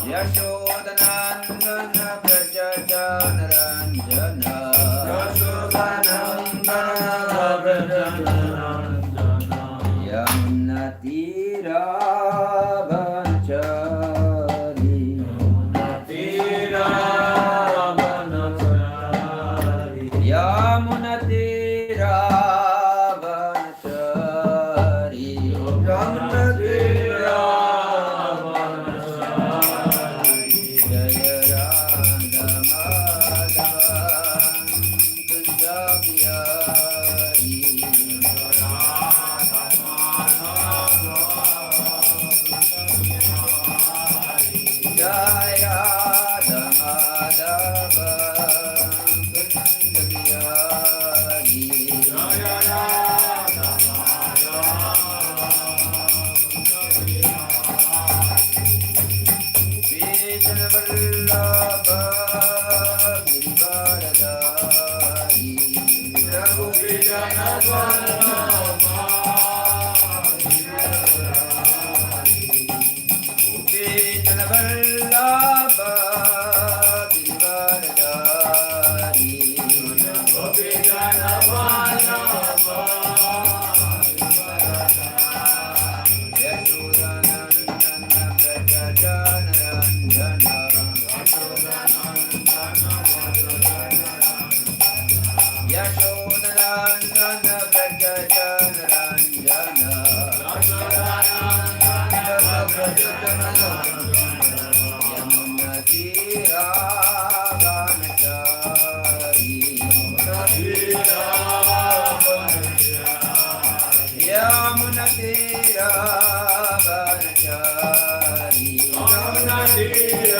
Yashodanandana Braja Jana Ranjana Yamuna Tira Vanchari Yamuna Tira Vanchari Yamuna Tira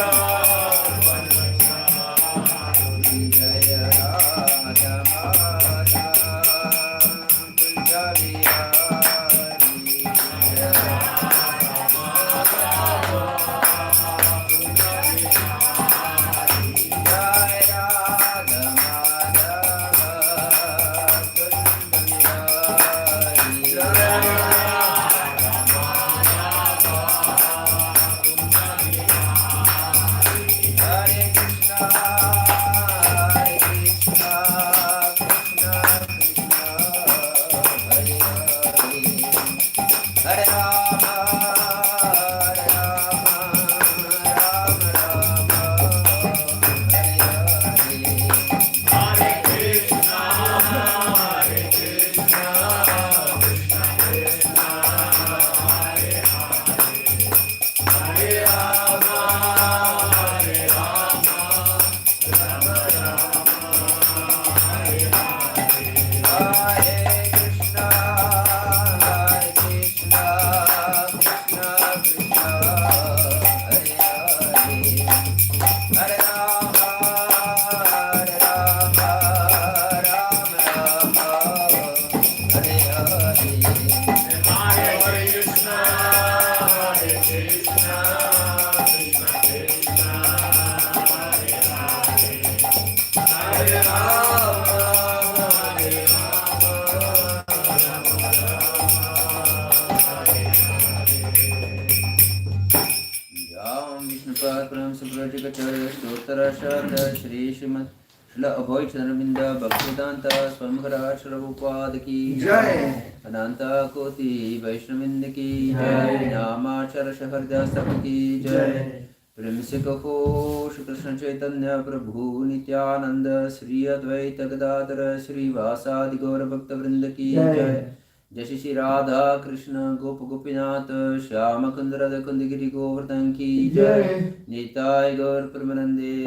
Shri Srimad Shla Abhay Chandravinda Bhaktivedanta Swami Maharaj Prabhupada ki Jai Ananta Koti Vaishnavinda ki Jai Namachara Shaharja Sabha ki Jai Prem se kaho Shri Krishna Chaitanya Prabhu Nityananda Shri Advaita Gadadhara Shri Vasadi Gaura Bhakta Vrinda ki Jai Jai Shri Radha Krishna Gopa Gopinath Shyama Kund Radha Kund Giri Govardhan ki Jai Nitai Gaur Pramanande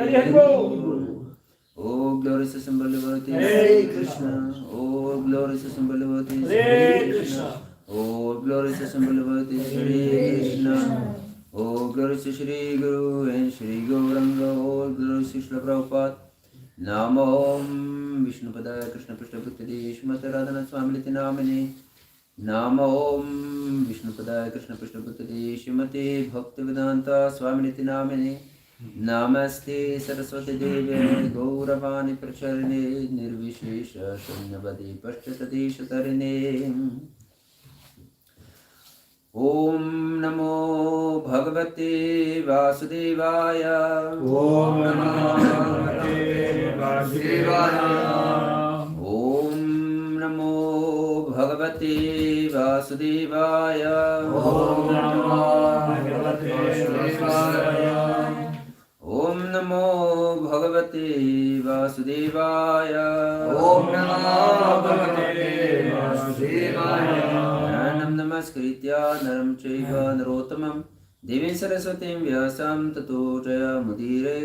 Oh glorious symbol devotee Hare Krishna Oh glorious symbol devotee Hare Krishna Oh glorious symbol devotee Hare Krishna Oh glorious Shri Guru and Shri Gauranga Oh glorious Shri Prabhupada Namo Vishnu Padaya Krishna Prishna Bhakti Shrimati Radhana Swami Liti Namini Namo Vishnu Padaya Krishna Prishna Bhakti Shrimati Bhaktivedanta Swami Liti Namini Namaste Saraswati Devi Gauravani Pracharine Nirvishesha Shunyavadi Paschatati Shatarine Om Namo Bhagavate Vasudevaya. Om Namo Bhagavate Vasudevaya. Om Namo Bhagavate Vasudevaya. Om Namo Bhagavate Vasudevaya. Om Namo Bhagavate Vasudevaya. Om Namo Bhagavate Vasudevaya. Nanam namaskritya naram chaiva narottamam devim saraswatim vyasam tato jaya mudire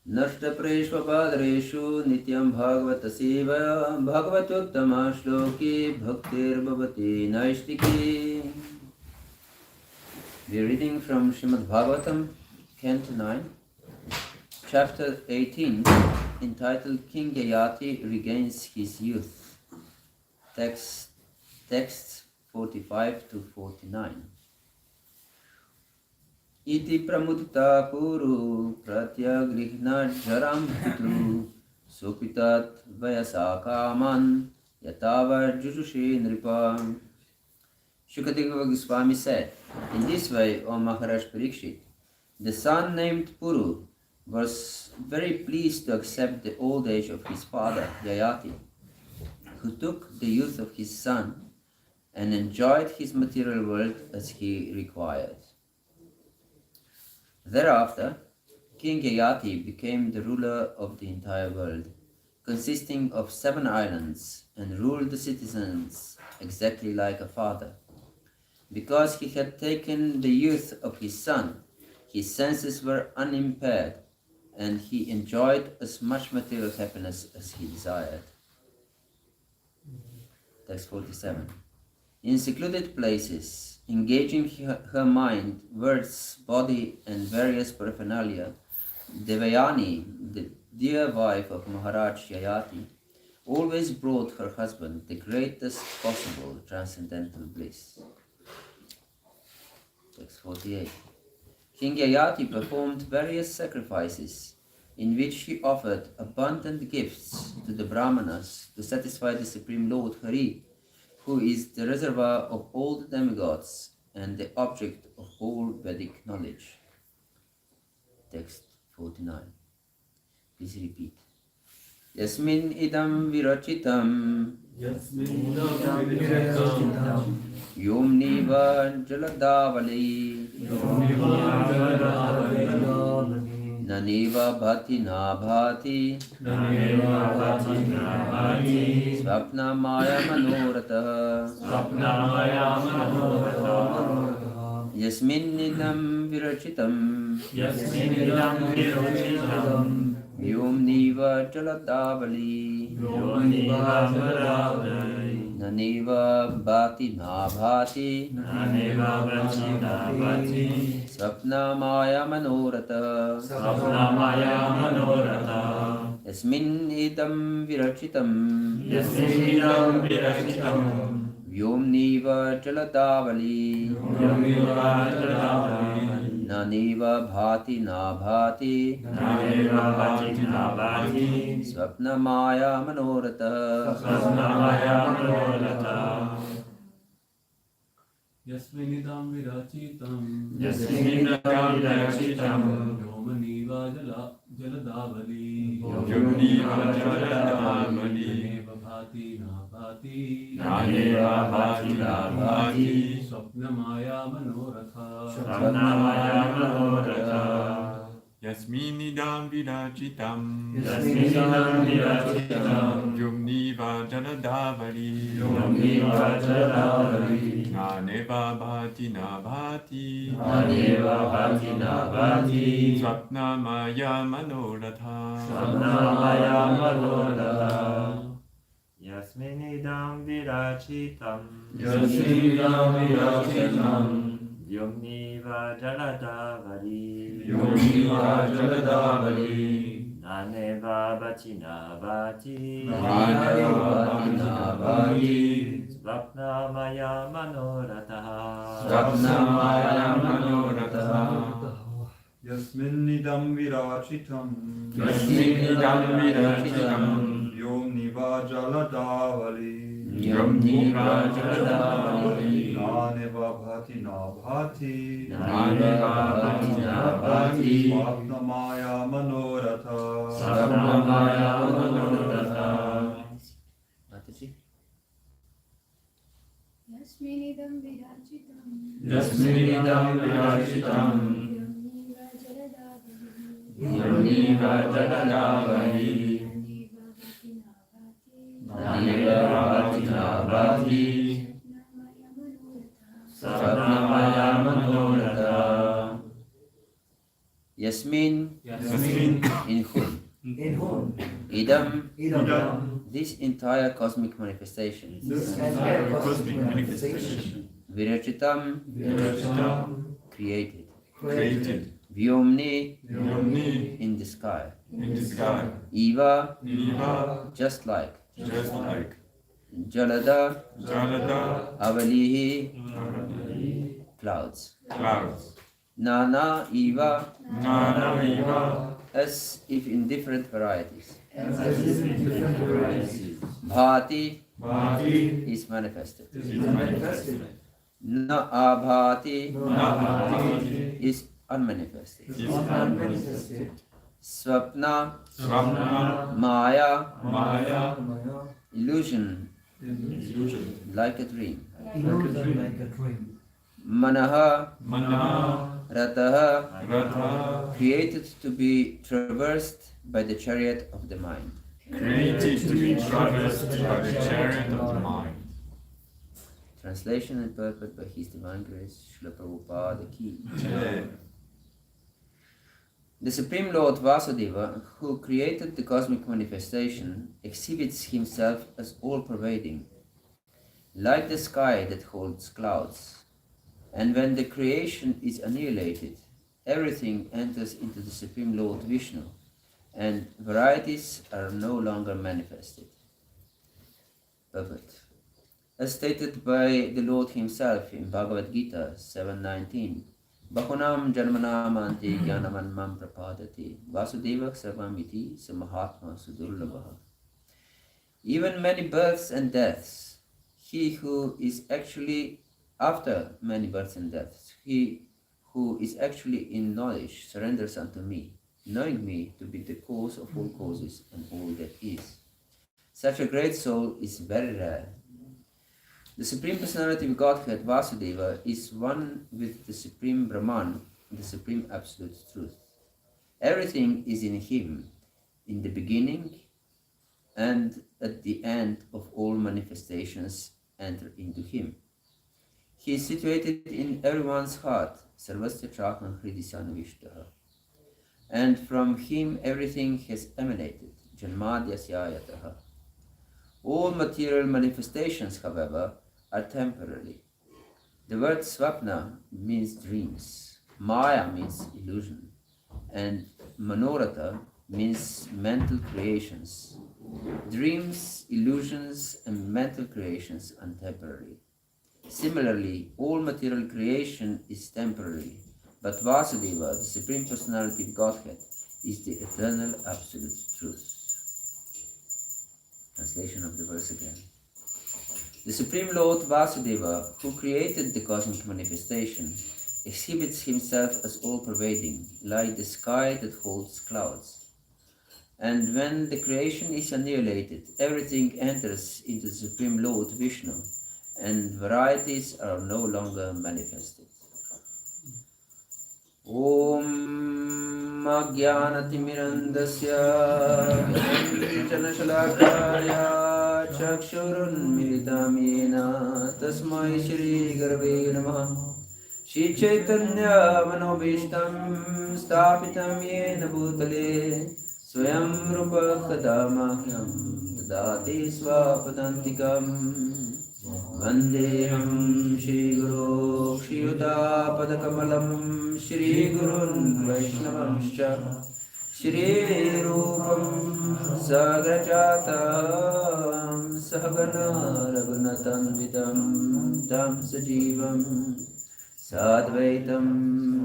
nashta preshva padreshu nityam bhagavata sevaya bhagavatottama shloki bhaktir bhavati naishtiki. We are reading from Srimad Bhagavatam, Canto 9, Chapter 18, entitled King Yayati Regains His Youth. Texts 45 to 49. Iti pramudita puru pratyagrihna jaram pitu supitat vayasakaman yatava jujushe nripa. Shukadeva Goswami said, in this way, O Maharaj Parikshit, the son named Puru was very pleased to accept the old age of his father, Yayati, who took the youth of his son and enjoyed his material world as he required. Thereafter, King Yayati became the ruler of the entire world, consisting of 7 islands, and ruled the citizens exactly like a father. Because he had taken the youth of his son, his senses were unimpaired, and he enjoyed as much material happiness as he desired. Text 47. In secluded places, engaging her mind, words, body, and various paraphernalia, Devayani, the dear wife of Maharaj Yayati, always brought her husband the greatest possible transcendental bliss. Text 48. King Yayati performed various sacrifices in which he offered abundant gifts to the Brahmanas to satisfy the Supreme Lord Hari, who is the reservoir of all the demigods and the object of all Vedic knowledge. Text 49. Please repeat. Yasmin idam virachitam Yomniva jaladavali Naniva bhati na bhati Swapna maya manoratah Yasmin idam virachitam Yomniva jaladavali Naniva bhati na bhati Swapna maya manoratah Yasmin idam virachitam Yomniva jaladavali Naniva bhati na bhati Swapna maya manoratah Yasminidam virachitam Yomaniva jaladavali Naneva bhati na bhati Swapna maya manoratha Yasminidam virachitam Yomniva jaladavali Naneva bhati na bhati Swapna maya manoratha Yasminidam virachitam Yomniva jaladavali Naneva bhati na bhati Swapna maya manoratah Yasminidam virachitam Yomniva jaladavali Naneva bhati na bhati. Naneva bhati na bhati. Swapnamaya manoratha. Swapnamaya manoratha. Mataji. Yasminidam virachitam. Yasminidam virachitam. Yamniva jaladavani. Naneva bhati na bhati. Swapnamaya manoratha. Yasmin. In whom. Idam. This entire cosmic manifestation. Virachitam. Created. Vyomni. In the sky. Eva. Just like. Jalada. Avalihi. Clouds. Nana Eva. As if in different varieties. Bhati is manifested. Na abhati is unmanifested. Swapna Maya illusion like a dream. Manaha Rataha created to be traversed by the chariot of the mind. Translation and purport by His Divine Grace, Srila Prabhupada Ki. The Supreme Lord Vasudeva, who created the cosmic manifestation, exhibits himself as all-pervading, like the sky that holds clouds. And when the creation is annihilated, everything enters into the Supreme Lord Vishnu, and varieties are no longer manifested. Purport. As stated by the Lord himself in Bhagavad Gita 7:19, Bahunam janmanam anti jnanamanmam prapadati vasudeva sarvamiti samahatma sudurlabha. Even many births and deaths, he who is actually after many births and deaths, he who is actually in knowledge surrenders unto me, knowing me to be the cause of all causes and all that is. Such a great soul is very rare. The Supreme Personality of Godhead, Vasudeva, is one with the Supreme Brahman, the Supreme Absolute Truth. Everything is in him, in the beginning and at the end of all manifestations enter into him. He is situated in everyone's heart, Sarvasya Chakman Hridisyanavishtaha. And from him everything has emanated, Janmadyasyayataha. All material manifestations, however, are temporary. The word Swapna means dreams, Maya means illusion, and Manoratha means mental creations. Dreams, illusions, and mental creations are temporary. Similarly, all material creation is temporary, but Vasudeva, the Supreme Personality of Godhead, is the eternal absolute truth. Translation of the verse again. The Supreme Lord Vasudeva, who created the cosmic manifestation, exhibits himself as all-pervading, like the sky that holds clouds. And when the creation is annihilated, everything enters into the Supreme Lord Vishnu, and varieties are no longer manifested. Om Ajnanatimirandasya Janashalakaya Chakshurunmilitam Yena Tasmai Shri Gurave Namaha. Shri Chaitanya Manobishtam Stapitam Yena Bhutale Swayam Rupa Kadamahyam Dadati Swapadantikam. Vandeham Shri Guru Shri Yuta Padakamalam Shri Gurun Vaishnavamscha Shri Rupam Sagrajatam Sahagana Raghunatanvidam Tam Sajivam Sadvaitam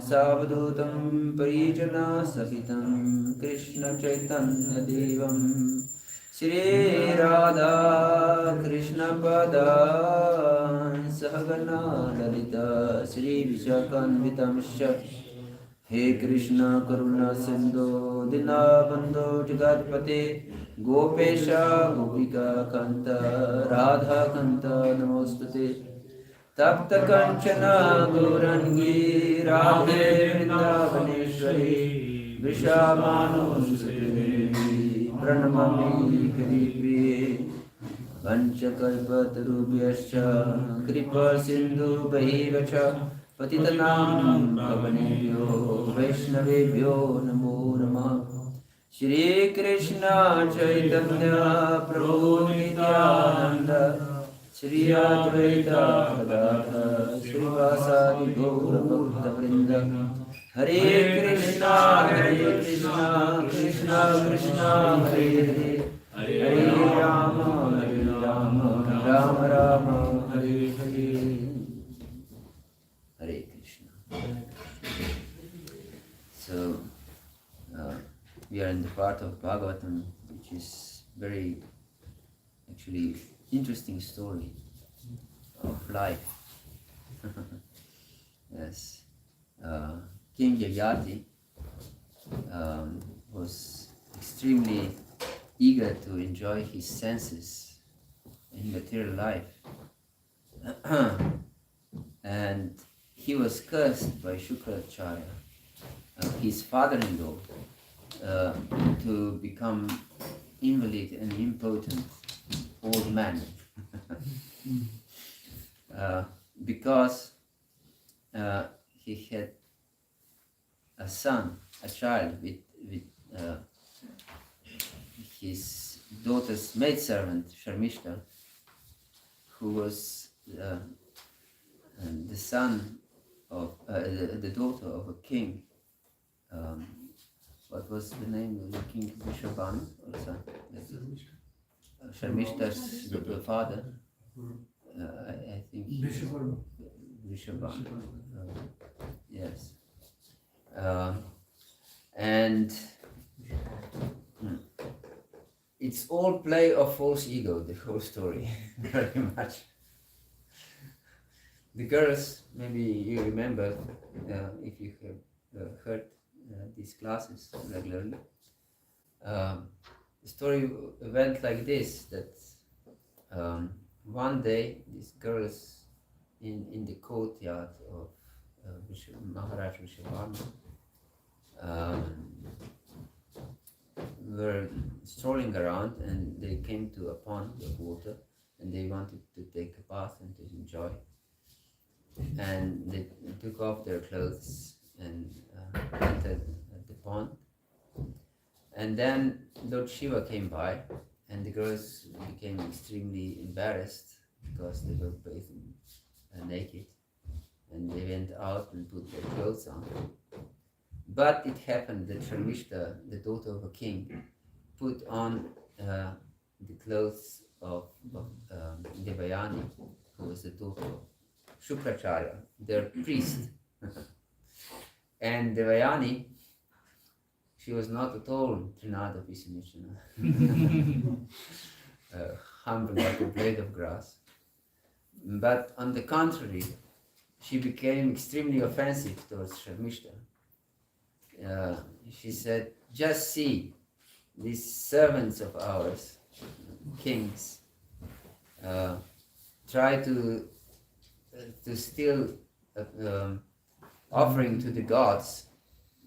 Savadhutam Parijana Sahitam Krishna Chaitanya Devam Shri Radha Krishna Padan Sahagana Sahagana Lalita Sri Vishakhanvitamsha He Krishna Karuna Sindhu Dinabandhu Jagatpate Gopesha Gopika Kanta Radha Kanta Namostate Tapta Kanchana Gaurangi Radhe Vrindavaneshwari Vishamanu Pranamami Haripriye Vanchakalpatarubhyascha Kripa Sindhu Bhaivacha Patitanam Pavanebhyo Vaishnavebhyo Namo Namah Shri Krishna Chaitanya Prabhu Nityananda Shri Advaita Gadadhar Srivasadi Gaura Bhakta Vrinda Hare Krishna Krishna Krishna Hare Hare Hare Rama Rama Rama Hare Hare Hare Krishna. So we are in the part of Bhagavatam, which is very actually interesting story of life. Yes. King Yayati was extremely eager to enjoy his senses in material life. And he was cursed by Shukracharya, his father-in-law, to become invalid and impotent old man. Because he had a son, a child with his daughter's maidservant, Sharmishta, who was the son of the daughter of a king. What was the name of the king? Vrishabhanu or son? Sharmishta's father. I think Vrishabhanu. Yes. And it's all play of false ego, the whole story, very much. The girls, maybe you remember, if you have heard these classes regularly, the story went like this, that one day these girls in the courtyard of Maharaj Vrishabhanu were strolling around, and they came to a pond of water, and they wanted to take a bath and to enjoy. And they took off their clothes and entered the pond. And then Lord Shiva came by, and the girls became extremely embarrassed because they were bathing naked, and they went out and put their clothes on. But it happened that Sharmishta, the daughter of a king, put on the clothes of Devayani, who was the daughter of Shukracharya, their priest. And Devayani, she was not at all Trinada Pisanichana, humble like a blade of grass. But on the contrary, she became extremely offensive towards Sharmishta. She said, just see, these servants of ours, kings, try to steal offering to the gods,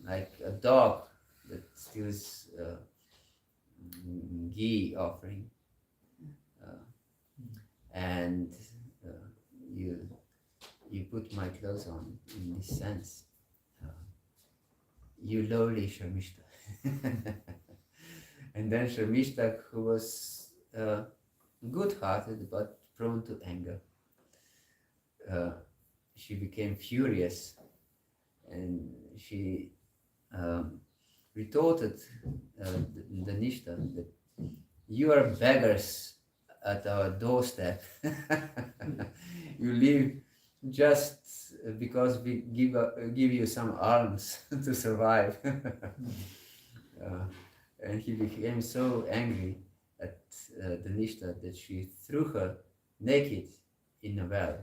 like a dog that steals ghee offering, and you put my clothes on in this sense. You lowly Sharmishta. And then Sharmishta, who was good-hearted but prone to anger, she became furious, and she retorted the Nishta that you are beggars at our doorstep. You live just because we give you some alms to survive. And he became so angry at the Nishta that she threw her naked in a well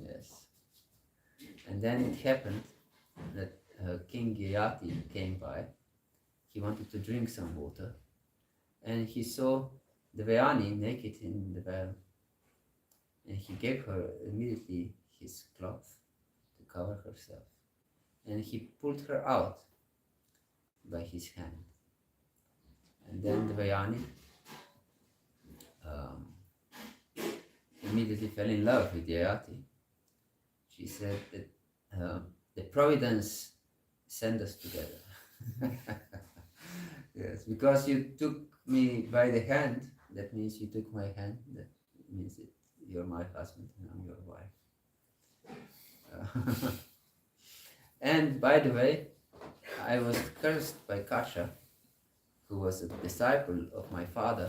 Yes. And then it happened that King Yayati came by. He wanted to drink some water, and he saw the Vayani naked in the well, and he gave her immediately his cloth to cover herself, and he pulled her out by his hand. And then the Vayani immediately fell in love with Yayati. She said that the providence sent us together. Yes, because you took me by the hand, that means you took my hand, that means that you're my husband and I'm your wife. And by the way, I was cursed by Kasha, who was a disciple of my father,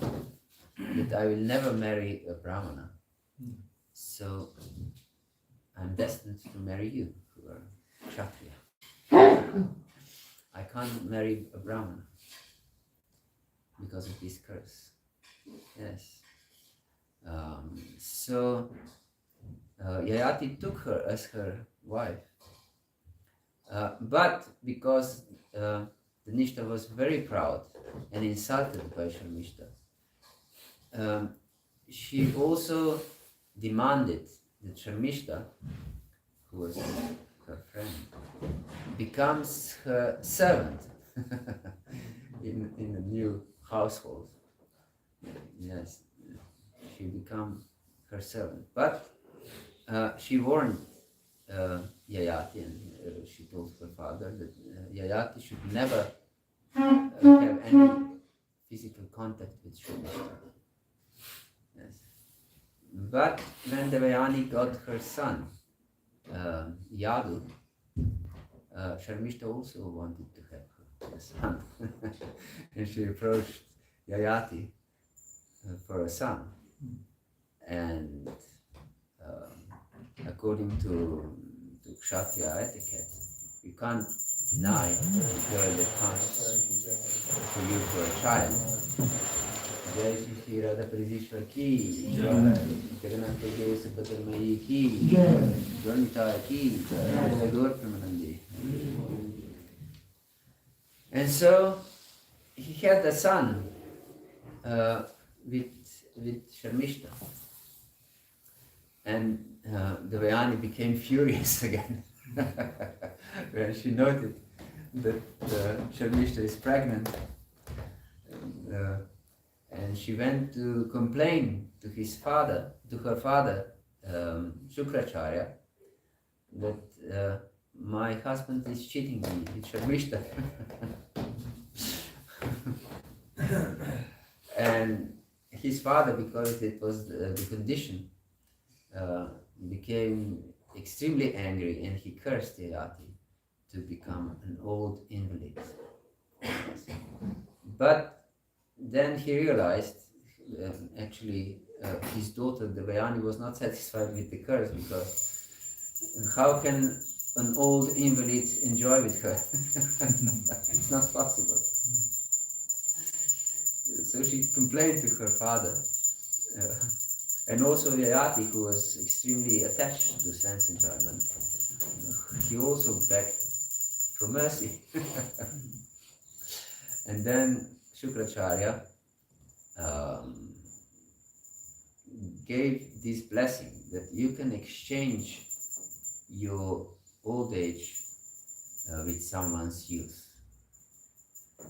that I will never marry a Brahmana. So I'm destined to marry you, who are Kshatriya. I can't marry a Brahmana because of this curse. Yes. So Yayati took her as her wife. But because the Nishta was very proud and insulted by Sharmishta, she also demanded that Sharmishta, who was her friend, becomes her servant in a new household. Yes, she became her servant. But she warned Yayati, and she told her father that Yayati should never have any physical contact with Sharmishta. Yes. But when Devayani got her son, Yadu, Sharmishta also wanted to have her son. And she approached Yayati for a son. And according to Kshatriya etiquette, you can't deny a girl that comes to you for a child. Jai Shri Radha Parisisvara ki, Jagannath Dev Subhadra ki, Dhanita ki, Gaur Pramanandi. And so he had a son with Sharmishta. And Devayani became furious again when she noted that Sharmishta is pregnant. And she went to complain to her father, Shukracharya, that my husband is cheating me with Sharmishta. And his father, because it was the condition, became extremely angry, and he cursed Yayati to become an old invalid. But then he realized, actually, his daughter Devayani was not satisfied with the curse, because how can an old invalid enjoy with her? It's not possible. So she complained to her father. And also Yayati, who was extremely attached to sense enjoyment, he also begged for mercy. And then Shukracharya gave this blessing that you can exchange your old age with someone's youth.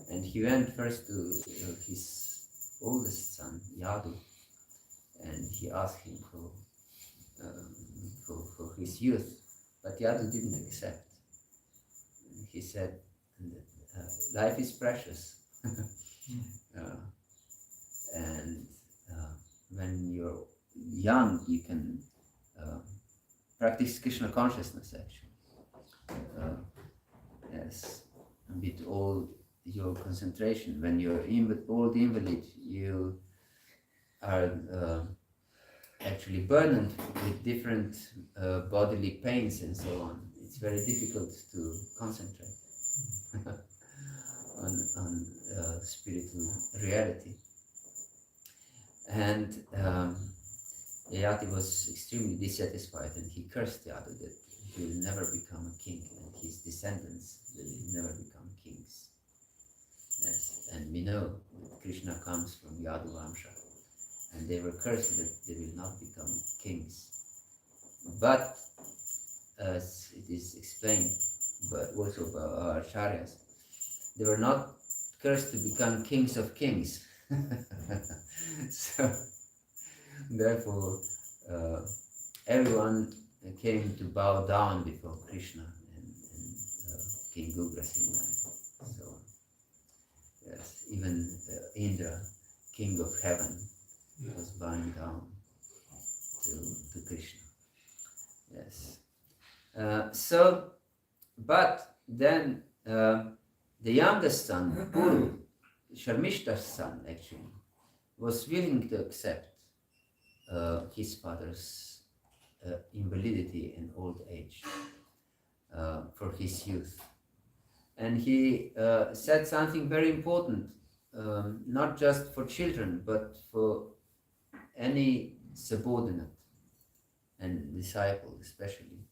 And he went first to his oldest son, Yadu, and he asked him for his youth, but Yadu didn't accept. He said that life is precious, and when you're young, you can practice Krishna consciousness, actually. Yes, with all your concentration. When you're old invalid, you are actually burdened with different bodily pains and so on. It's very difficult to concentrate on spiritual reality. And Yayati was extremely dissatisfied and he cursed Yadu that he will never become a king and his descendants will never become kings. Yes, and we know that Krishna comes from Yadu Vamsha and they were cursed that they will not become kings. But as it is explained but also by our acharyas, they were not cursed to become kings of kings. So therefore everyone came to bow down before Krishna and King Ugrasena and so on. Yes, even Indra, king of heaven, was bowing down to Krishna. Yes. But then the youngest son, Puru, Sharmishta's son actually, was willing to accept his father's invalidity and old age for his youth. And he said something very important, not just for children, but for any subordinate and disciple especially.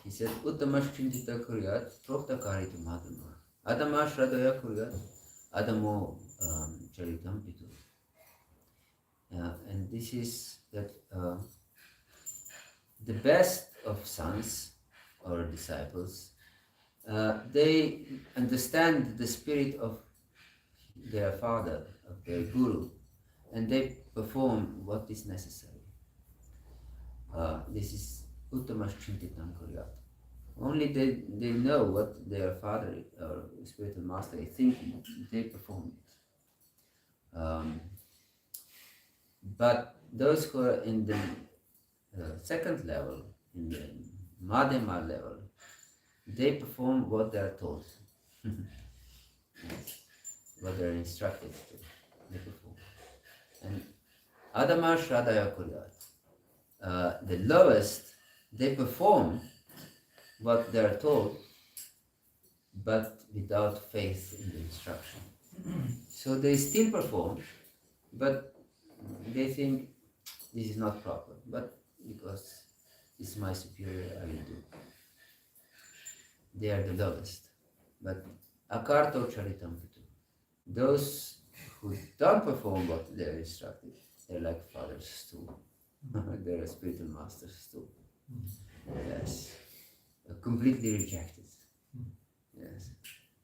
He said, Uttamash chintita kuryat, prokta karitu madhama, adama shradaya kuryat, adamo charitam pitu. And this is that the best of sons or disciples, they understand the spirit of their father, of their guru, and they perform what is necessary. This is uttamash chintitam kuryat. Only they know what their father or spiritual master is thinking, they perform it. But those who are in the second level, in the Madhyama level, they perform what they are told. Yes. What they are instructed to, they perform. And Adama Shradaya Kuryat, the lowest, they perform what they are told, but without faith in the instruction. So they still perform, but they think this is not proper, but because this is my superior, I will do. They are the lowest. But akarto charitam pitu. Those who don't perform what they are instructed, they're like fathers too. They're a spiritual masters too. Yes. Completely rejected. Yes.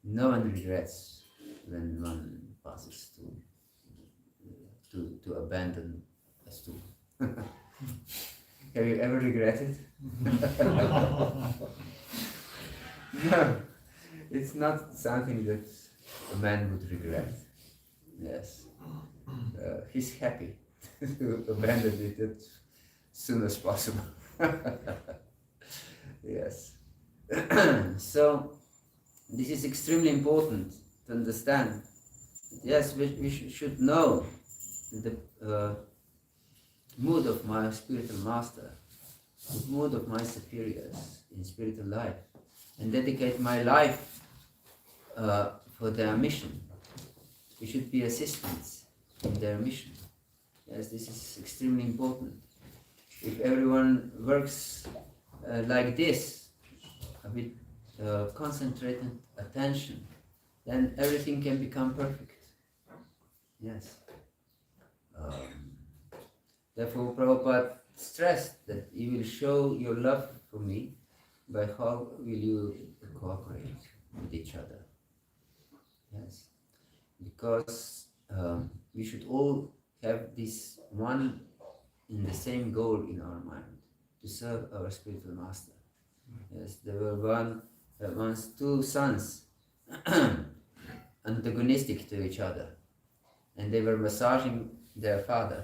No one regrets when one passes to abandon a stool. Have you ever regretted? No, it's not something that a man would regret. Yes, he's happy to abandon it as soon as possible. Yes. So this is extremely important to understand. Yes, we should know the mood of my spiritual master, the mood of my superiors in spiritual life, and dedicate my life for their mission. We should be assistants in their mission. Yes, this is extremely important. If everyone works like this, with concentrated attention, then everything can become perfect. Yes. Therefore, Prabhupada stressed that you will show your love for me by how will you cooperate with each other. Yes. Because we should all have this one in the same goal in our mind, to serve our spiritual master. Yes, there were once two sons antagonistic to each other, and they were massaging their father.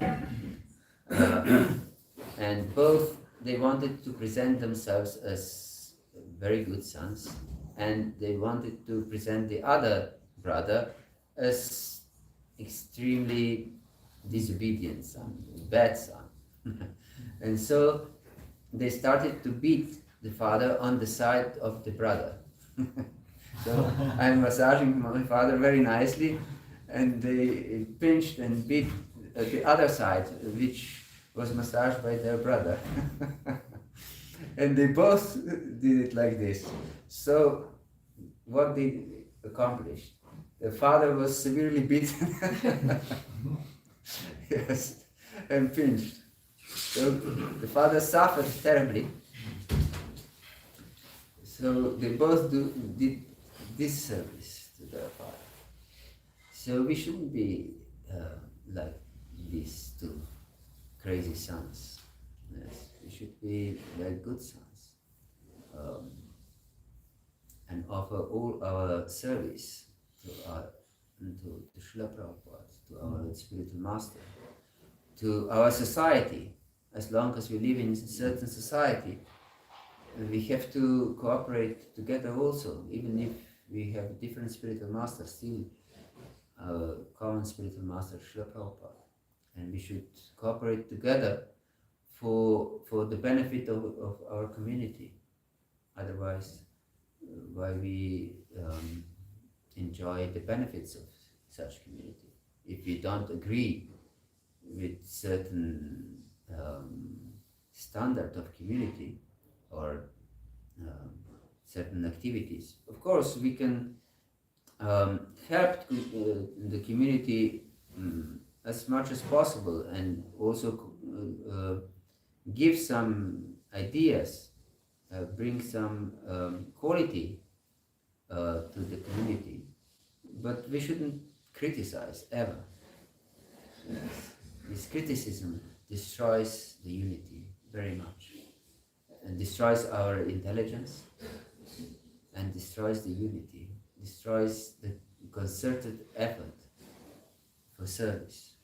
And both, they wanted to present themselves as very good sons, and they wanted to present the other brother as extremely disobedient son, bad son. And so they started to beat the father on the side of the brother. So I'm massaging my father very nicely, and they pinched and beat the other side, which was massaged by their brother. And they both did it like this. So what they accomplished? The father was severely beaten. Yes, and pinched. So the father suffered terribly. So they both did this service to their father. So we shouldn't be like these two crazy sons. Yes, we should be like good sons, and offer all our service to Srila Prabhupada, to our spiritual master, to our society. As long as we live in a certain society, we have to cooperate together also, even if we have different spiritual masters, still our common spiritual master Srila Prabhupada. And we should cooperate together for the benefit of our community. Otherwise, why we enjoy the benefits of such community? If we don't agree with certain standard of community or certain activities, of course we can help the community as much as possible, and also give some ideas, bring some quality to the community, but we shouldn't criticize ever. Yes. This criticism destroys the unity very much, and destroys our intelligence, and destroys the unity, destroys the concerted effort for service.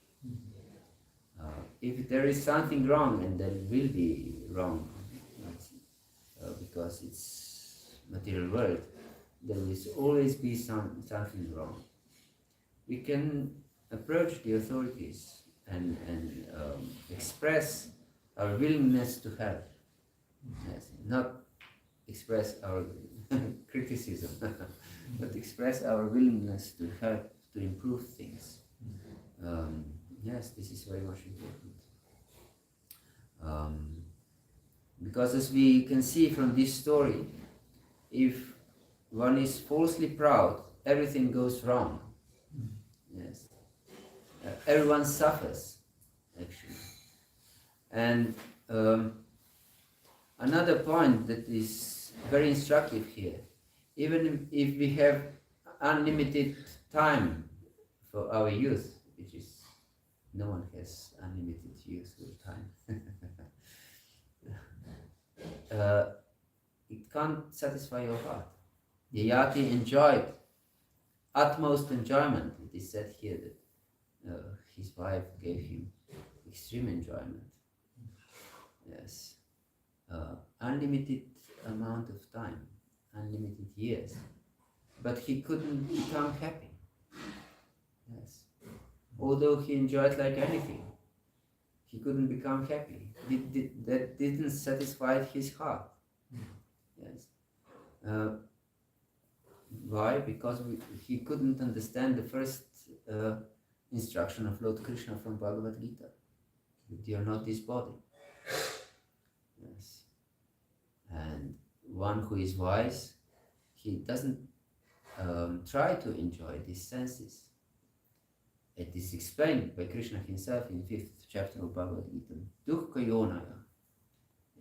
If there is something wrong, and there will be wrong, because it's material world, there will always be something wrong. We can approach the authorities and express our willingness to help. Yes, not express our criticism, but express our willingness to help to improve things. Yes, this is very much important. Because as we can see from this story, if one is falsely proud, everything goes wrong. Yes, everyone suffers, actually. And another point that is very instructive here, even if we have unlimited time for our youth, which is, no one has unlimited youth or time, it can't satisfy your heart. Yayati enjoyed utmost enjoyment. It is said here that his wife gave him extreme enjoyment. Yes, unlimited amount of time, unlimited years, but he couldn't become happy. Yes, although he enjoyed like anything, he couldn't become happy. That didn't satisfy his heart. Yes. Why? Because he couldn't understand the first instruction of Lord Krishna from Bhagavad Gita. You are not this body. Yes. And one who is wise, he doesn't try to enjoy these senses. It is explained by Krishna himself in 5th chapter of Bhagavad Gita. Dukkha yonaya.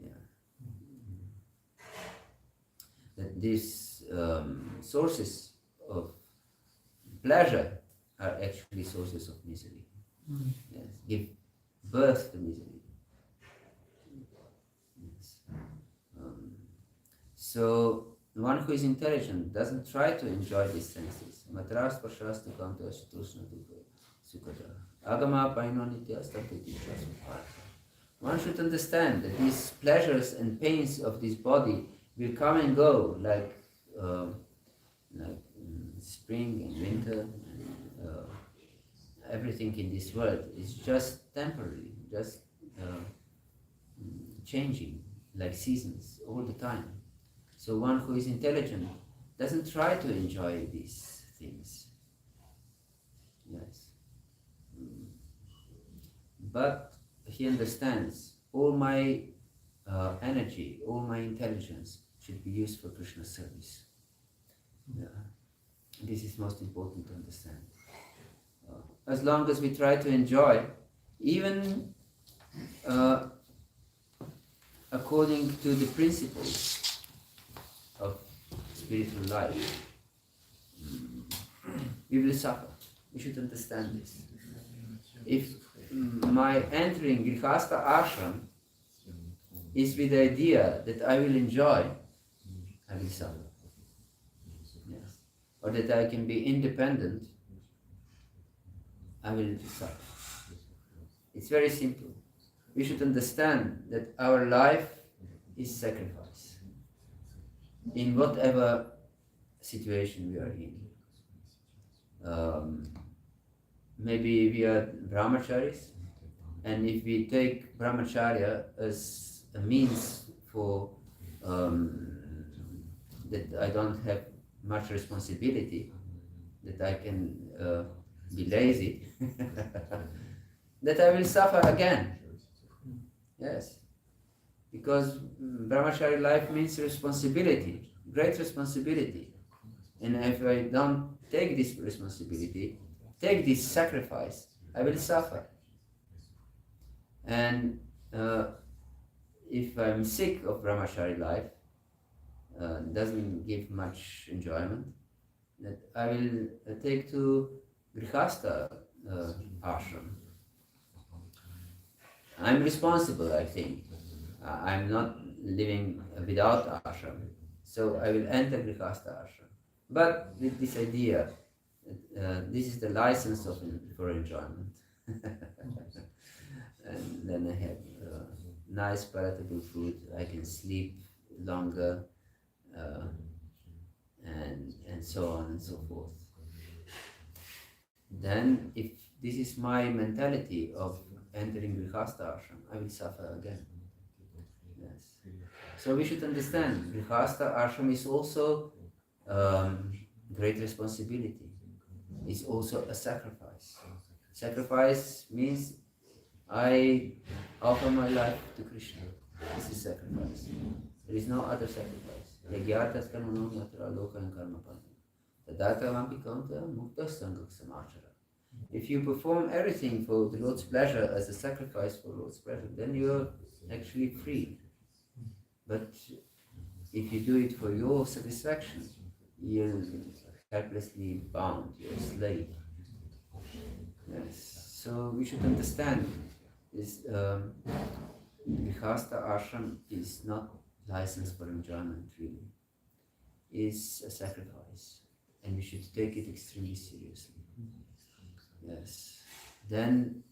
Yeah. That these sources of pleasure are actually sources of misery. Yes. Give birth to misery. Yes. So one who is intelligent doesn't try to enjoy these senses. Matras prashasta kanta shatushna dukkha sukata. Agama paino nitya statiti prasupata. One should understand that these pleasures and pains of this body will come and go, like spring and winter, and everything in this world is just temporary, just changing, like seasons all the time. So one who is intelligent doesn't try to enjoy these things. Yes. But he understands all my energy, all my intelligence should be used for Krishna's service. Yeah. This is most important to understand. As long as we try to enjoy, even according to the principles of spiritual life, we will suffer. We should understand this. If my entering Grihastha ashram is with the idea that I will enjoy, I will suffer. Yes. Or that I can be independent, I will suffer. It's very simple. We should understand that our life is sacrifice. In whatever situation we are in. Maybe we are brahmacharis, and if we take brahmacharya as a means for that I don't have much responsibility, that I can be lazy, that I will suffer again. Yes, because brahmachari life means responsibility, great responsibility, and if I don't take this responsibility, take this sacrifice, I will suffer. And if I'm sick of brahmachari life, doesn't give much enjoyment, that I will take to Grihastha ashram. I'm responsible, I think. I'm not living without ashram, so I will enter Grihastha ashram. But with this idea, this is the license for enjoyment. And then I have nice palatable food, I can sleep longer, and so on and so forth. Then if this is my mentality of entering Grihastha ashram, I will suffer again. Yes. So we should understand, Grihastha ashram is also great responsibility. It's also a sacrifice. Sacrifice means I offer my life to Krishna. This is sacrifice. There is no other sacrifice. Yagyatas karmano yatra lokam karma padam. Tadata vampikanta mukta sangak samachara. If you perform everything for the Lord's pleasure as a sacrifice for Lord's pleasure, then you're actually free. But if you do it for your satisfaction, you're helplessly bound, you're a slave. Yes. So we should understand this. Grihastha ashram is not licensed for enjoyment, really. It's a sacrifice, and we should take it extremely seriously. Yes. Then,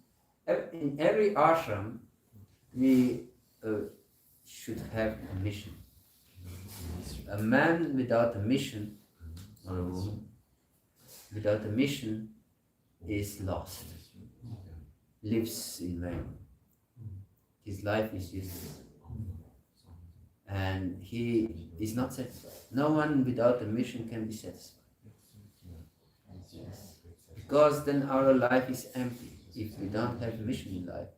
in every ashram, we should have a mission. A man without a mission, or a woman without a mission, is lost, lives in vain. His life is useless, and he is not satisfied. No one without a mission can be satisfied. Yes. Because then our life is empty. If we don't have a mission in life,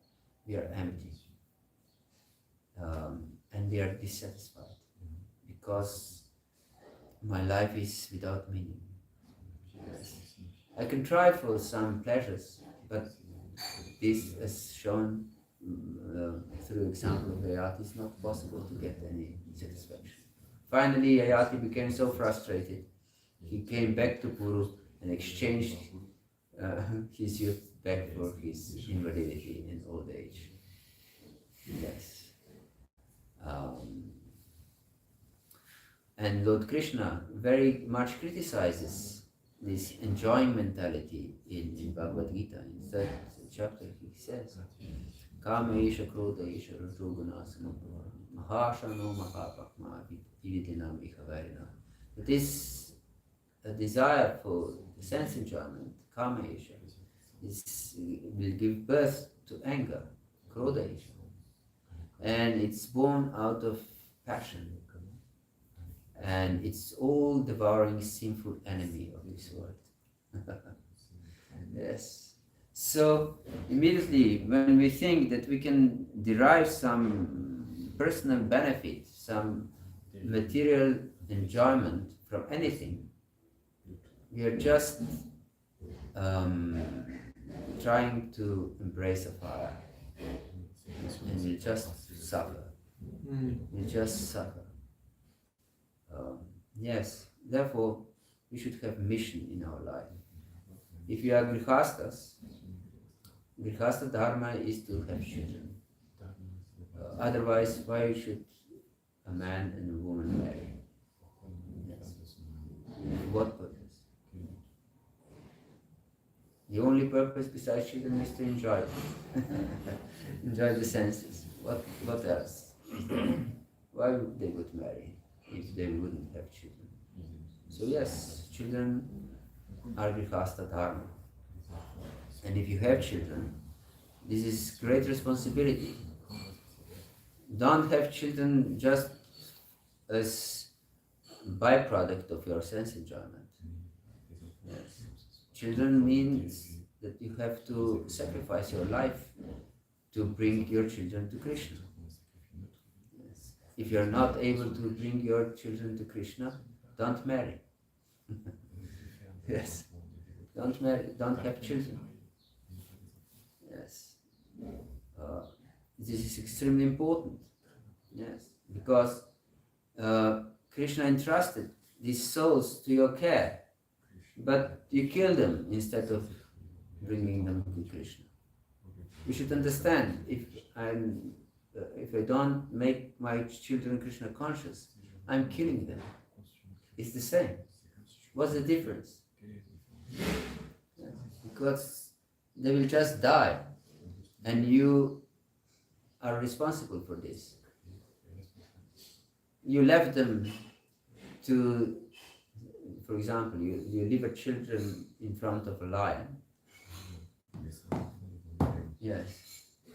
we are empty. And we are dissatisfied. Because my life is without meaning. Yes. I can try for some pleasures, but this, as shown through example of Ayati, is not possible to get any satisfaction. Finally, Ayati became so frustrated, he came back to Puru and exchanged his youth back for his invalidity and old age. Yes. And Lord Krishna very much criticizes this enjoying mentality in Bhagavad Gita. In the 3rd chapter, he says, Kama isha krodha isha rajoguna samabhava mahashano mahapakma vividinam ikhavarina. It is a desire for sense enjoyment, Kama isha, will give birth to anger, krodha isha. And it's born out of passion. And it's all devouring sinful enemy of this world. Yes. So immediately when we think that we can derive some personal benefit, some material enjoyment from anything, we are just trying to embrace a fire, and we just suffer. We just suffer. Yes, therefore we should have mission in our life. If you are grihastas, grihasta dharma is to have children. Otherwise, why should a man and a woman marry? Yes. For what purpose? The only purpose besides children is to enjoy enjoy the senses. What else? Why would they would marry if they wouldn't have children? So yes, children are grihasta dharma. And if you have children, this is great responsibility. Don't have children just as byproduct of your sense enjoyment. Yes. Children means that you have to sacrifice your life to bring your children to Krishna. Yes. If you are not able to bring your children to Krishna, don't marry. Yes. Don't marry, don't have children. Yes. This is extremely important. Yes. Because Krishna entrusted these souls to your care, but you kill them instead of bringing them to Krishna. You should understand, if I don't make my children Krishna conscious, I'm killing them. It's the same. What's the difference? Because they will just die, and you are responsible for this. You left them to, for example, you leave a children in front of a lion. Yes.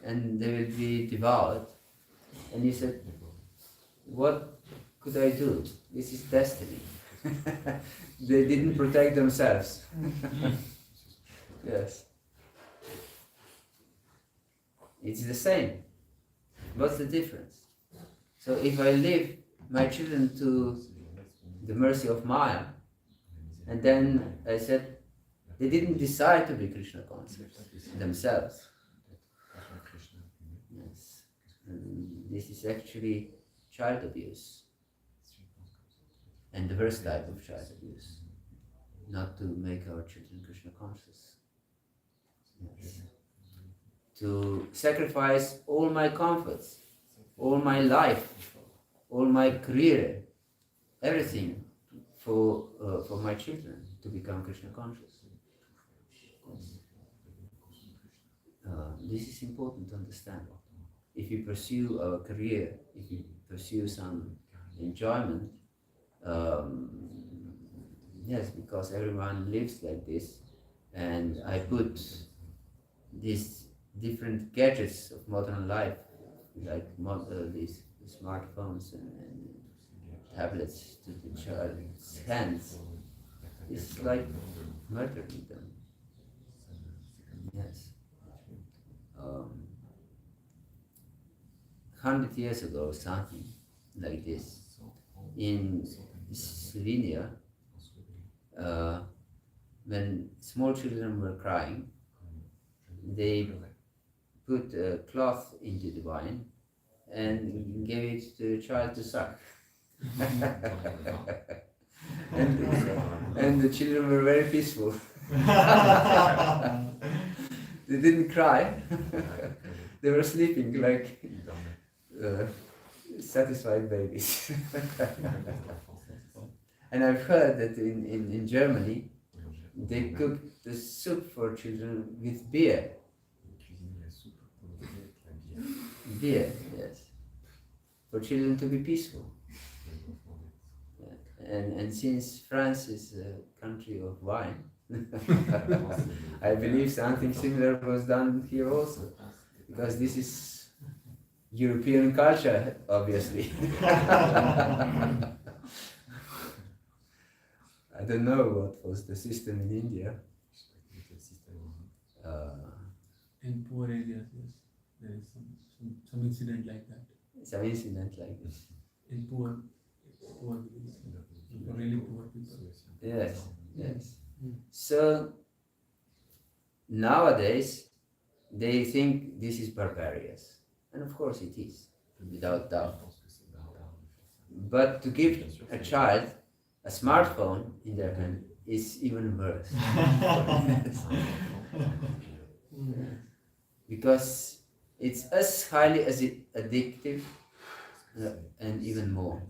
And they will be devoured. And you said, what could I do? This is destiny. They didn't protect themselves. Yes. It's the same. What's the difference? So if I leave my children to the mercy of Maya, and then I said, they didn't decide to be Krishna conscious themselves. Yes. And this is actually child abuse. And the worst type of child abuse. Not to make our children Krishna conscious. Yes. To sacrifice all my comforts, all my life, all my career, everything for my children to become Krishna conscious. This is important to understand. If you pursue a career, if you pursue some enjoyment, yes, because everyone lives like this, and I put these different gadgets of modern life, like these smartphones and tablets to the child's hands. It's like murdering them. Yes. 100 years ago, something like this, in Slovenia, when small children were crying, they put a cloth into the wine and gave it to the child to suck. and the children were very peaceful. They didn't cry. They were sleeping like satisfied babies. And I've heard that in Germany, they cook the soup for children with beer. Beer, yes. For children to be peaceful. And since France is a country of wine, I believe something similar was done here also. Because this is European culture, obviously. I don't know what was the system in India. In poor areas, yes, there is some incident like that. Some incident like this. In poor villages, for really poor people. Yes, yes. So nowadays they think this is barbarous, and of course it is, without doubt. But to give a child a smartphone in their hand is even worse. Because it's as highly as addictive and even more,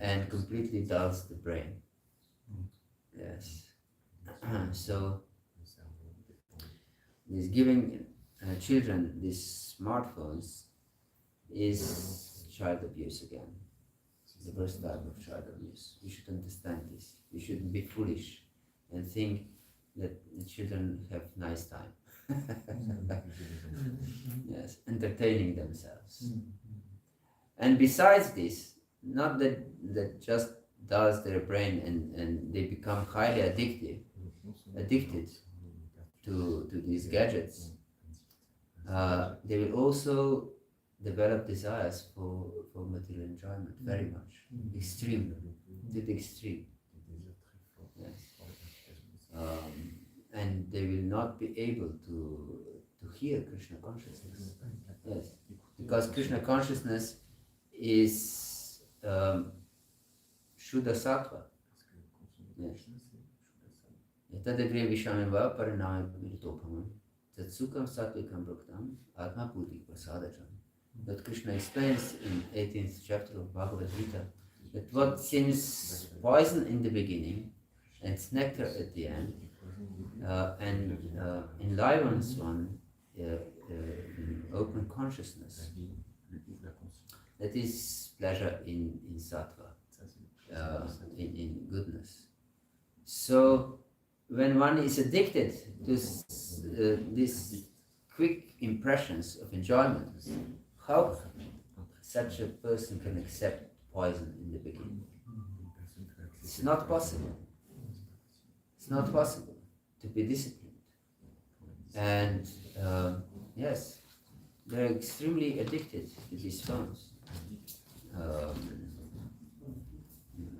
and completely dulls the brain. Yes. So this giving children these smartphones is child abuse again. It's the worst type of child abuse. We should understand this. We shouldn't be foolish and think that the children have nice time. Yes, entertaining themselves. And besides this, not that just dulls their brain and they become highly addicted to these gadgets, they will also develop desires for material enjoyment very much, extremely, to the extreme. Yes. And they will not be able to hear Krishna consciousness. Yes, because Krishna consciousness is Shuddha Sattva. Yes. Yatadagre Vishameva Parinamilitopamam Tatsukam Satvikam Bhaktam Atma Buddhi Prasadacham. That Krishna explains in 18th chapter of Bhagavad Gita that what seems poison in the beginning and nectar at the end and enlivens one in open consciousness, that is pleasure in sattva, in goodness. So when one is addicted to these quick impressions of enjoyment, how such a person can accept poison in the beginning? It's not possible. It's not possible to be disciplined. And yes, they're extremely addicted to these phones.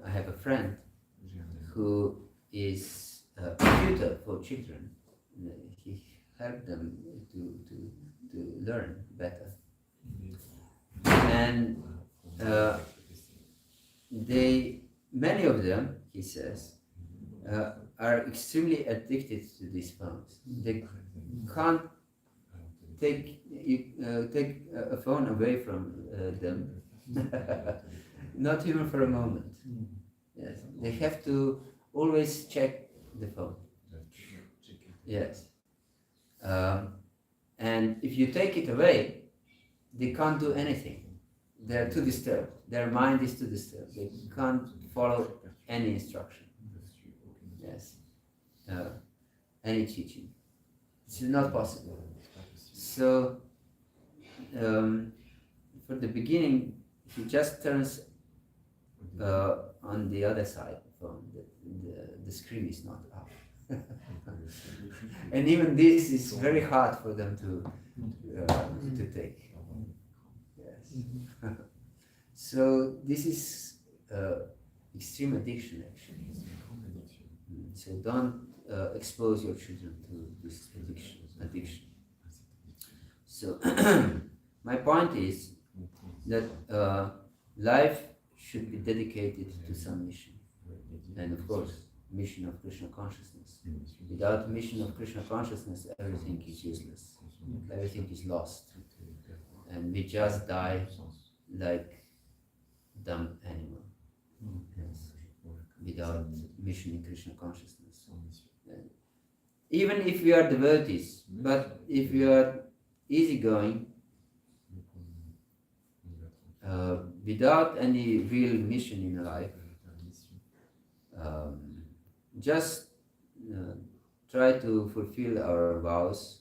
I have a friend who is a tutor for children. He helped them to learn better. And many of them, he says, are extremely addicted to these phones. They can't take a phone away from them, not even for a moment. Yes, they have to always check the phone. Yes, and if you take it away, they can't do anything. They are too disturbed. Their mind is too disturbed. They can't follow any instruction. Yes, any teaching. It's not possible. So, for the beginning, he just turns on the other side of the phone. The screen is not up. And even this is very hard for them to take. Yes. So this is extreme addiction, actually. So don't expose your children to this addiction. So my point is that life should be dedicated to some mission, and of course, mission of Krishna consciousness. Without mission of Krishna consciousness, everything is useless. Everything is lost, and we just die like dumb animal. Yes. Without mission in Krishna consciousness. Even if we are devotees, but if we are easygoing, without any real mission in life, just try to fulfill our vows.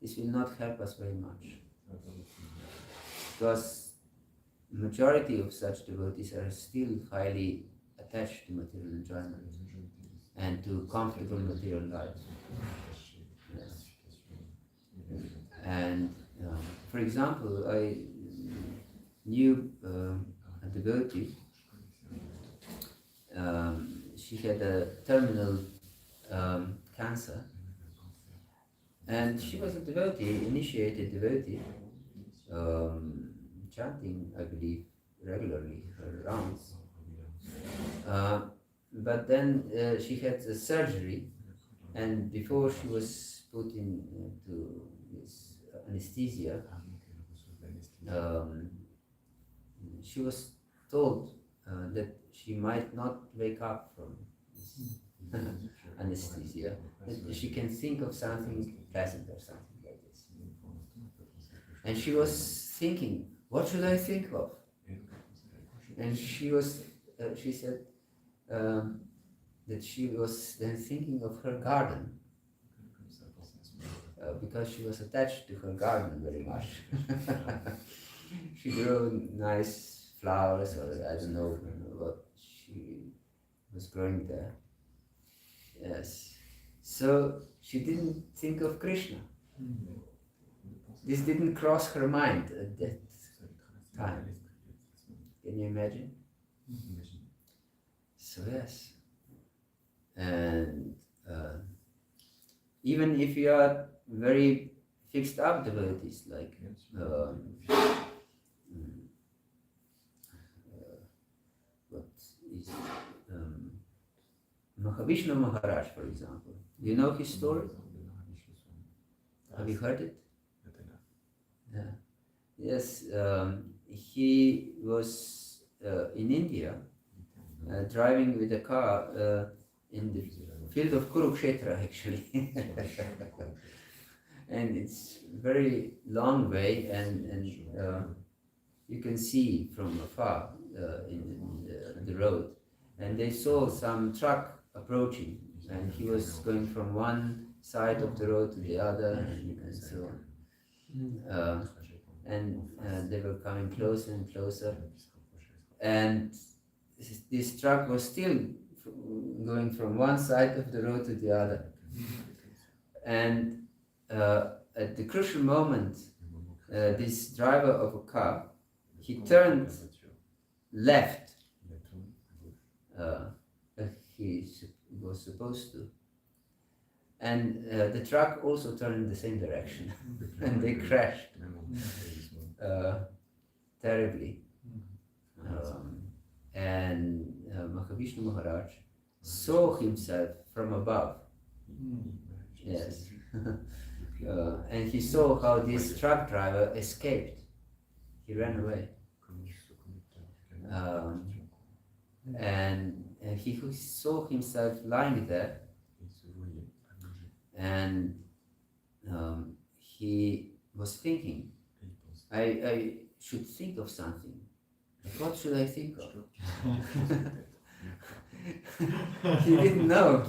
This will not help us very much, because majority of such devotees are still highly attached to material enjoyment, and to comfortable material life. Yes. And for example, I knew a devotee. She had a terminal cancer, and she was a devotee, initiated devotee, chanting, I believe, regularly her rounds. But then she had a surgery, and before she was put into this anesthesia, she was told that she might not wake up from this anesthesia, that she can think of something pleasant or something like this. And she was thinking, what should I think of? And she said that she was then thinking of her garden, because she was attached to her garden very much. She grew nice flowers, or I don't know what she was growing there. Yes. So she didn't think of Krishna. This didn't cross her mind at that time. Can you imagine? So yes. And even if you are very fixed up devotees, like what is Mahavishnu Maharaj, for example. You know his story? Have you heard it? Yeah. Yes, he was in India driving with a car in the field of Kurukshetra, actually. And it's very long way, and you can see from afar in the road. And they saw some truck approaching, and he was going from one side of the road to the other, and so on. And they were coming closer and closer, and this truck was still going from one side of the road to the other. And at the crucial moment, this driver of a car, he turned left. He was supposed to. And the truck also turned in the same direction. And they crashed terribly. And Mahavishnu Maharaj saw himself from above. Yes. And he saw how this truck driver escaped. He ran away. And he saw himself lying there, and he was thinking, I should think of something. What should I think of? He didn't know.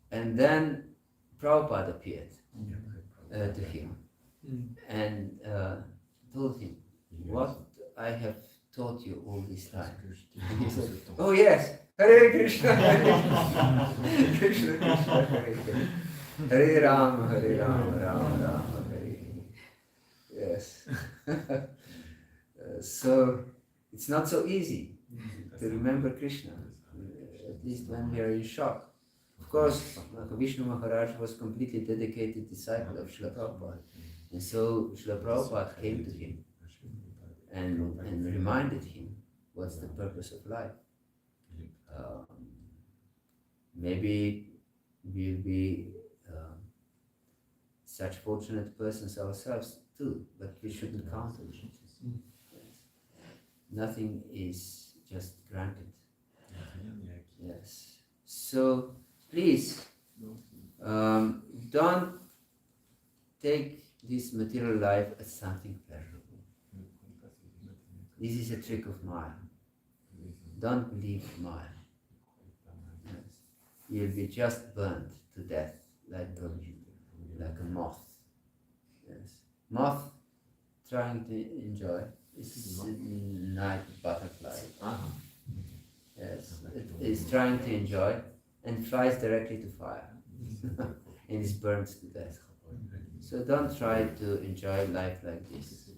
And then Prabhupada appeared to him and told him, what I have taught you all this time. And he said, oh yes, Hare Krishna, Hare Krishna, Krishna, Hare Hare, Hare Rama, Hare Rama, Rama Rama, Hare Hare. Yes. So it's not so easy to remember Krishna, at least when we are in shock. Of course, Vishnu Maharaj was completely dedicated disciple of Srila Prabhupada, and so Srila Prabhupada came to him and reminded him what's the purpose of life. Maybe we'll be such fortunate persons ourselves too, but we shouldn't count on it. Yes. Nothing is just granted. Yes. So please don't take this material life as something pleasurable. This is a trick of Maya. Don't believe Maya. Yes. You'll be just burnt to death like a moth. Yes. Moth trying to enjoy is a night butterfly. Yes, it is trying to enjoy and flies directly to fire and is burned to death. So don't try to enjoy life like this,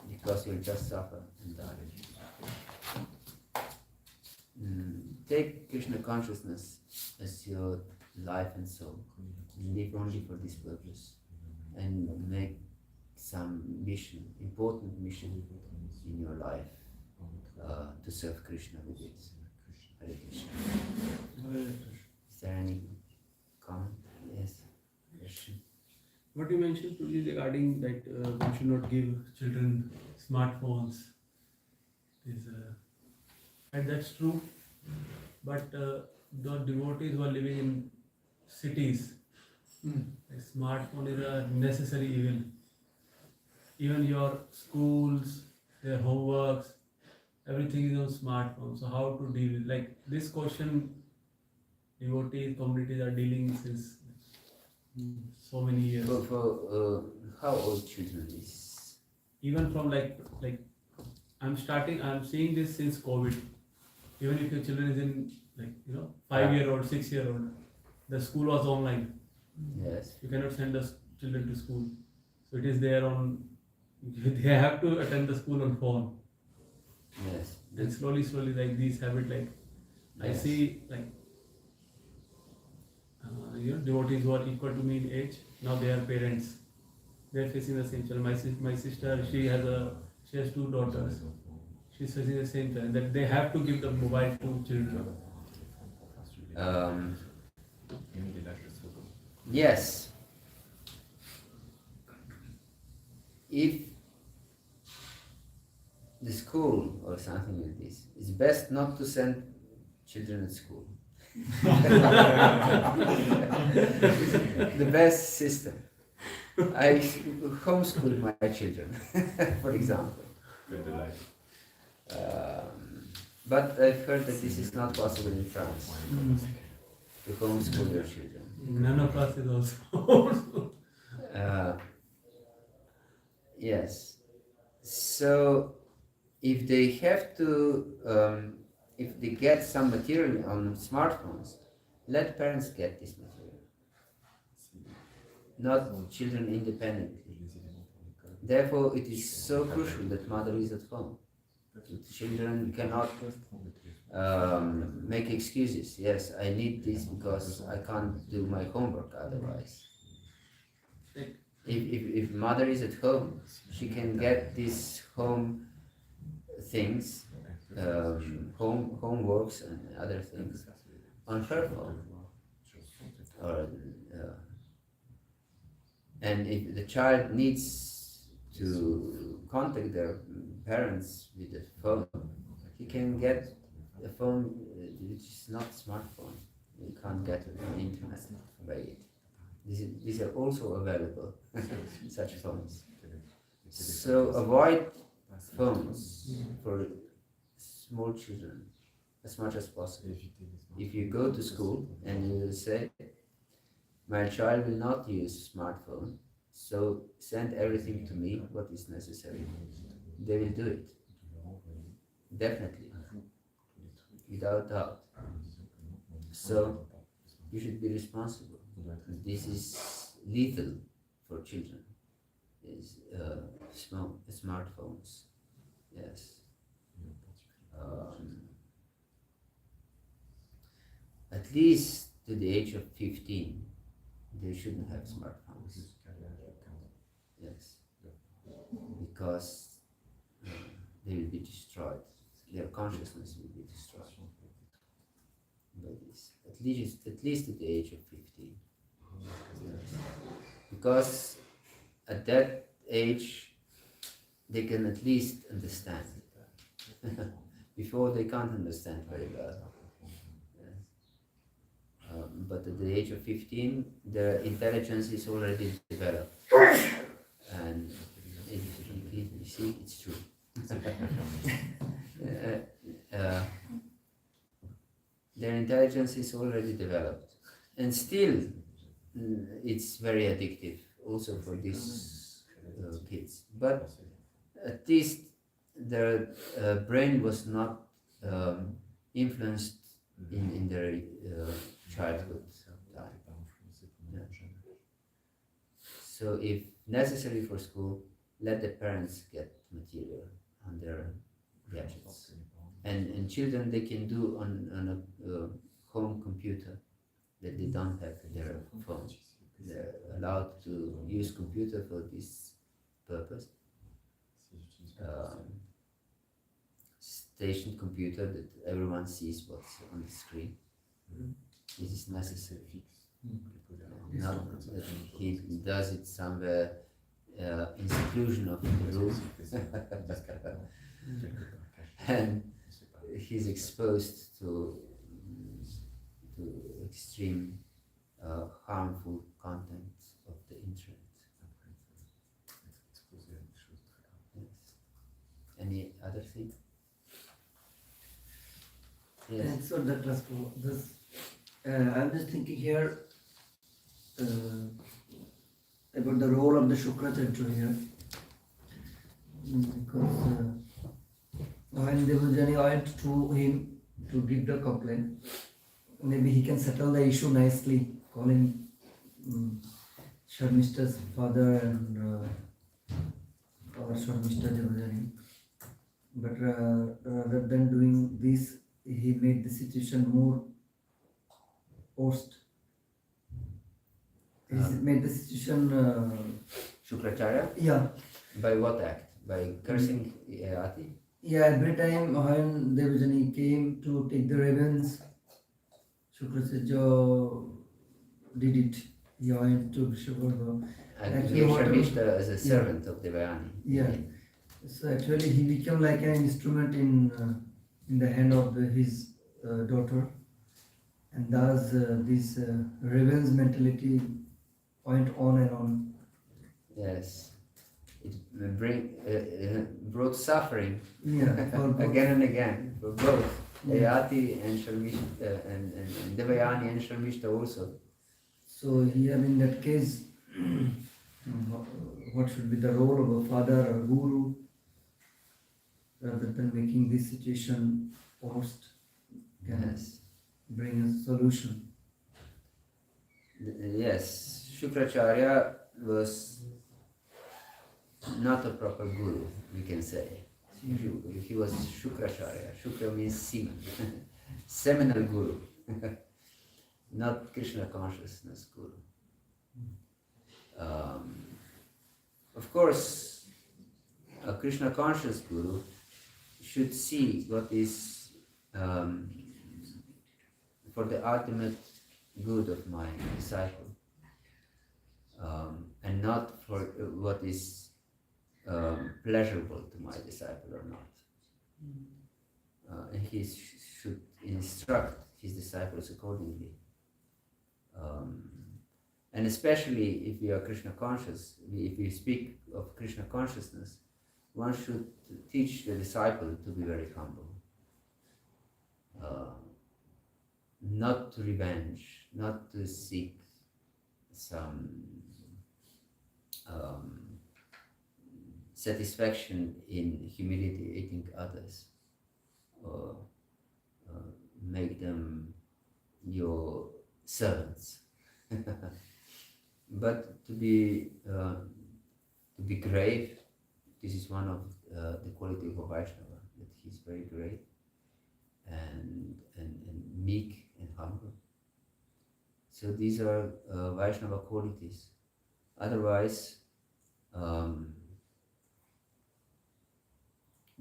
because you'll just suffer and die. Take Krishna consciousness as your life and soul. Live only for this purpose and make some mission, important mission in your life to serve Krishna with it. Hare Krishna. Is there any comment? Yes. Question. What you mentioned Prabhuji, regarding that we should not give children smartphones and that's true. But the devotees who are living in cities, a smartphone is a necessary evil. Even your schools, their homeworks, everything is on smartphone. So how to deal with like this question? Devotees, communities are dealing since so many years. For how old children is? Even from like I'm seeing this since COVID. Even if your children is in 5-year-old, 6-year-old, the school was online. Yes. You cannot send the children to school. So it is there on, they have to attend the school on phone. Yes. And slowly like these habit I see devotees who are equal to me in age, now they are parents. They are facing the same challenge. My sister, she has 2 daughters. She's facing the same challenge that they have to give the mobile to children. Yes. If the school or something like this, it's best not to send children at school. The best system. I homeschool my children, for example. But I've heard that this is not possible in France, to homeschool your children. None of us is also. Yes. So if they have to, if they get some material on smartphones, let parents get this material, not children independently. Therefore, it is so crucial that mother is at home. Children cannot make excuses. Yes, I need this because I can't do my homework otherwise. If mother is at home, she can get these home things, homeworks and other things on her phone. And if the child needs to contact their parents with the phone, he can get a phone which is not smartphone. You can't get it on the internet by it. These are also available, such phones. So avoid phones for small children as much as possible. If you go to school and you will say, my child will not use smartphone, so send everything to me, what is necessary. They will do it. Definitely. Without doubt. So you should be responsible. This is lethal for children. Is smartphones. Yes. At least to the age of 15, they shouldn't have smartphones. Yes. Because they will be destroyed. Their consciousness will be destroyed by this. At least at the age of 15. Yes. Because at that age, they can at least understand. Before they can't understand very well. But at the age of 15, their intelligence is already developed. And you see, it's true. Their intelligence is already developed. And still, it's very addictive also for these kids. But at least their brain was not influenced in their childhood time. Yeah. So if necessary for school, let the parents get material on their gadgets. And children, they can do on a home computer that they don't have their phone. They're allowed to use computer for this purpose. Station computer that everyone sees what's on the screen. This is necessary. Not that he does it somewhere in seclusion of the room and he's exposed to extreme harmful content of the internet. Yes. Any other thing? Yes. And so that was for this. I'm just thinking here about the role of the Shukracharya here. Because when Devajani went to him to give the complaint, maybe he can settle the issue nicely, calling Sharmishta's father and or Sharmishta Devajani. But rather than doing this, he made the situation more worst. He made the situation. Shukracharya? Yeah. By what act? By cursing Yayati? Yeah, every time when Devajani came to take the ravens, Shukracharya did it. He went to Vishwabharga. And Actually, gave whatever- Sharmishta as a servant of Devayani. Yeah. So actually, he became like an instrument in the hand of his daughter, and thus this revenge mentality went on and on. Yes. It brought suffering Yeah, for both. again and again for both Yayati and Sharmishta and Devayani and Sharmishta also. So here in that case, what should be the role of a father or guru, rather than making this situation worst, can Yes. bring a solution. Yes. Shukracharya was not a proper guru, we can say. He was Shukracharya. Shukra means seed. Seminal guru. Not Krishna consciousness guru. Of course, a Krishna conscious guru should see what is for the ultimate good of my disciple, and not for what is pleasurable to my disciple or not. And he should instruct his disciples accordingly. And especially if we are Krishna conscious, if we speak of Krishna consciousness, one should teach the disciple to be very humble. Not to revenge, not to seek some satisfaction in humiliating others, or make them your servants, but to be grave. This is one of the quality of a Vaishnava, that he's very grave and meek and humble. So these are Vaishnava qualities. Otherwise,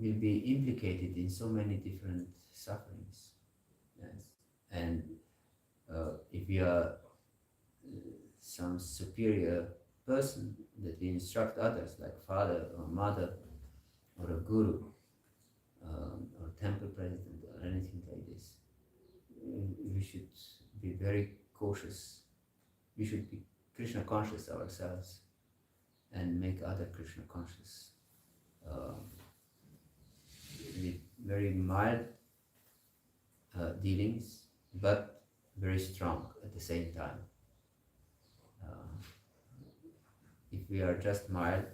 will be implicated in so many different sufferings. Yes. And if we are some superior person that we instruct others, like father or mother or a guru or temple president or anything like this, we should be very cautious. We should be Krishna conscious ourselves and make other Krishna conscious with very mild dealings, but very strong at the same time. If we are just mild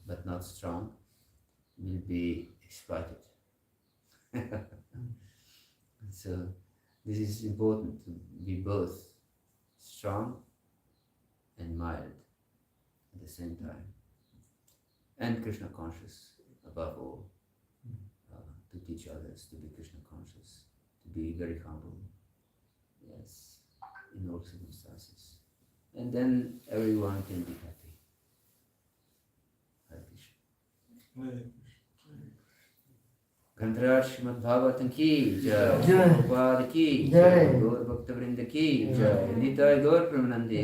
but not strong, we'll be exploited. So this is important to be both strong and mild at the same time, and Krishna conscious above all, to teach others to be Krishna conscious, to be very humble, yes, in all circumstances, and then everyone can be happy. Hare Krishna. Grantaraj Srimad Bhagavatam ki jai, Jai. Prabhupada ki Jai. jai, Gaur Bhakta Vrinda ki jai, Nitai Gaur Pramanande.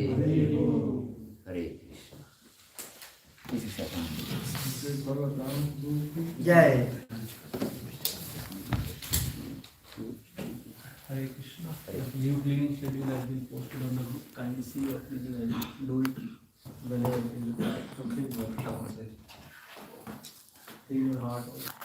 Hare Krishna. This is Jai. Hare Krishna. The new cleaning schedule has been posted on the group. Kindly see your cleaning and do it whenever you complete workshop. Clean your heart also.